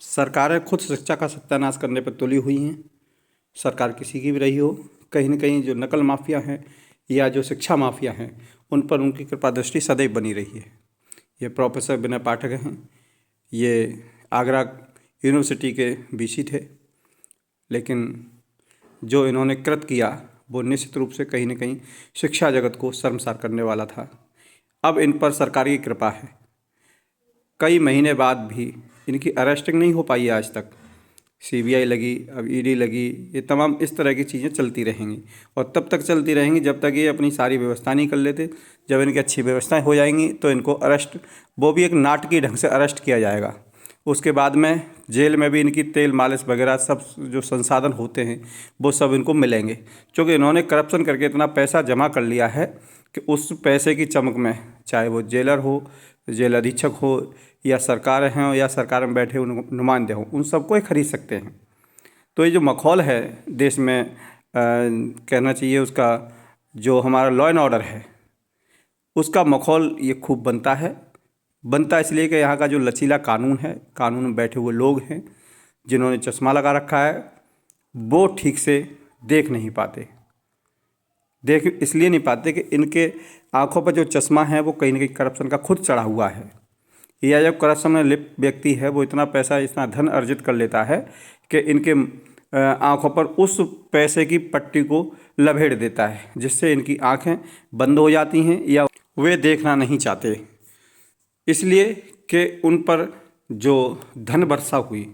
सरकारें खुद शिक्षा का सत्यानाश करने पर तुली हुई हैं। सरकार किसी की भी रही हो, कहीं न कहीं जो नकल माफिया हैं या जो शिक्षा माफिया हैं, उन पर उनकी कृपा दृष्टि सदैव बनी रही है। ये प्रोफेसर विनय पाठक हैं। ये आगरा यूनिवर्सिटी के वीसी थे, लेकिन जो इन्होंने कृत किया वो निश्चित रूप से कहीं न कहीं शिक्षा जगत को शर्मसार करने वाला था। अब इन पर सरकार की कृपा है। कई महीने बाद भी इनकी अरेस्टिंग नहीं हो पाई है आज तक। सीबीआई लगी, अब ईडी लगी, ये तमाम इस तरह की चीज़ें चलती रहेंगी और तब तक चलती रहेंगी जब तक ये अपनी सारी व्यवस्था नहीं कर लेते। जब इनकी अच्छी व्यवस्थाएं हो जाएंगी तो इनको अरेस्ट, वो भी एक नाटकीय ढंग से अरेस्ट किया जाएगा। उसके बाद में जेल में भी इनकी तेल मालिश वगैरह सब जो संसाधन होते हैं वो सब इनको मिलेंगे, क्योंकि इन्होंने करप्शन करके इतना पैसा जमा कर लिया है कि उस पैसे की चमक में चाहे वो जेलर हो, जेल अधीक्षक हो, या सरकार हैं या सरकार में बैठे नुमाइंदे हों, उन सबको ही खरीद सकते हैं। तो ये जो मखौल है देश में, कहना चाहिए उसका, जो हमारा लॉ एंड ऑर्डर है उसका मखौल ये खूब बनता इसलिए कि यहाँ का जो लचीला कानून है, कानून में बैठे हुए लोग हैं जिन्होंने चश्मा लगा रखा है, वो ठीक से देख नहीं पाते। देख इसलिए नहीं पाते कि इनके आंखों पर जो चश्मा है वो कहीं ना कहीं करप्शन का खुद चढ़ा हुआ है। या जब करप्शन में लिप्त व्यक्ति है वो इतना पैसा, इतना धन अर्जित कर लेता है कि इनके आंखों पर उस पैसे की पट्टी को लपेट देता है, जिससे इनकी आंखें बंद हो जाती हैं या वे देखना नहीं चाहते। इसलिए कि उन पर जो धन वर्षा हुई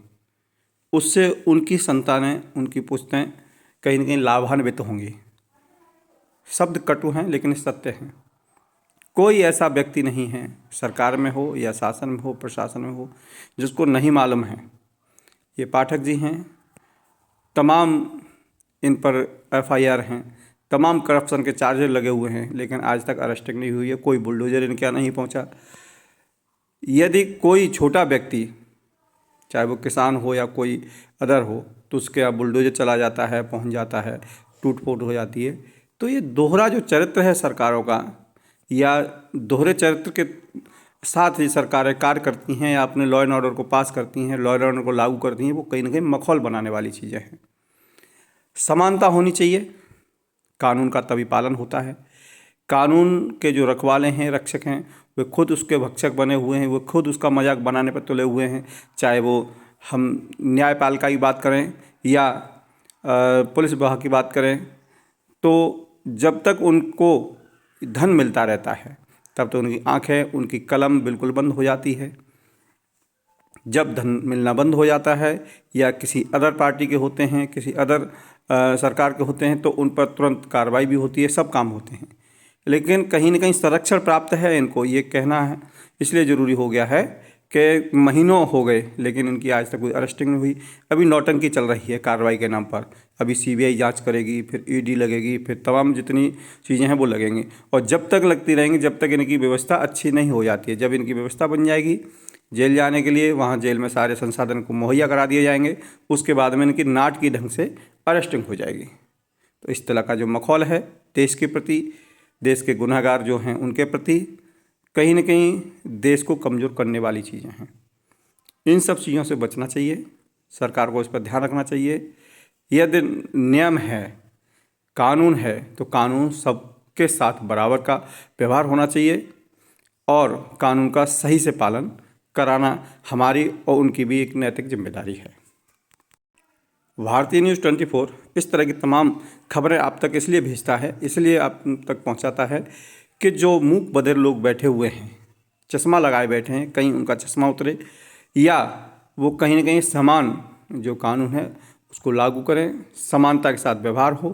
उससे उनकी संतानें, उनकी पुश्तें कहीं न कहीं लाभान्वित होंगी। शब्द कटु हैं लेकिन सत्य हैं। कोई ऐसा व्यक्ति नहीं है, सरकार में हो या शासन में हो, प्रशासन में हो, जिसको नहीं मालूम है। ये पाठक जी हैं, तमाम इन पर एफआईआर हैं, तमाम करप्शन के चार्जेस लगे हुए हैं, लेकिन आज तक अरेस्टिंग नहीं हुई है। कोई बुलडोजर इनके यहाँ नहीं पहुँचा। यदि कोई छोटा व्यक्ति, चाहे वो किसान हो या कोई अदर हो, तो उसके यहाँ बुलडोजर चला जाता है, पहुँच जाता है, टूट फूट हो जाती है। तो ये दोहरा जो चरित्र है सरकारों का, या दोहरे चरित्र के साथ ही सरकारें कार्य करती हैं या अपने लॉ एंड ऑर्डर को पास करती हैं, लॉ एंड ऑर्डर को लागू करती हैं, वो कहीं ना कहीं मखौल बनाने वाली चीज़ें हैं। समानता होनी चाहिए, कानून का तभी पालन होता है। कानून के जो रखवाले हैं, रक्षक हैं, वे खुद उसके भक्षक बने हुए हैं, वो खुद उसका मजाक बनाने पर तुले हुए हैं। चाहे वो हम न्यायपालिका की बात करें या पुलिस विभाग की बात करें, तो जब तक उनको धन मिलता रहता है तब तो उनकी आंखें, उनकी कलम बिल्कुल बंद हो जाती है। जब धन मिलना बंद हो जाता है या किसी अदर पार्टी के होते हैं, किसी अदर सरकार के होते हैं, तो उन पर तुरंत कार्रवाई भी होती है, सब काम होते हैं। लेकिन कहीं न कहीं संरक्षण प्राप्त है इनको, ये कहना है इसलिए ज़रूरी हो गया है कि महीनों हो गए लेकिन इनकी आज तक कोई अरेस्टिंग नहीं हुई। अभी नौटंकी चल रही है कार्रवाई के नाम पर। अभी सीबीआई जांच करेगी, फिर ईडी लगेगी, फिर तमाम जितनी चीज़ें हैं वो लगेंगी, और जब तक लगती रहेंगी जब तक इनकी व्यवस्था अच्छी नहीं हो जाती है। जब इनकी व्यवस्था बन जाएगी जेल जाने के लिए, वहाँ जेल में सारे संसाधन को मुहैया करा दिए जाएंगे, उसके बाद में इनकी नाटकीय ढंग से अरेस्टिंग हो जाएगी। तो इस तरह का जो मखौल है देश के प्रति, देश के गुनहगार जो हैं उनके प्रति, कहीं न कहीं देश को कमज़ोर करने वाली चीज़ें हैं। इन सब चीज़ों से बचना चाहिए, सरकार को इस पर ध्यान रखना चाहिए। यदि नियम है, कानून है, तो कानून सबके साथ बराबर का व्यवहार होना चाहिए और कानून का सही से पालन कराना हमारी और उनकी भी एक नैतिक जिम्मेदारी है। भारतीय न्यूज़ 24 इस तरह की तमाम खबरें आप तक इसलिए भेजता है, इसलिए आप तक पहुंचाता है कि जो मूक बधिर लोग बैठे हुए हैं, चश्मा लगाए बैठे हैं, कहीं उनका चश्मा उतरे या वो कहीं ना कहीं समान जो कानून है उसको लागू करें, समानता के साथ व्यवहार हो।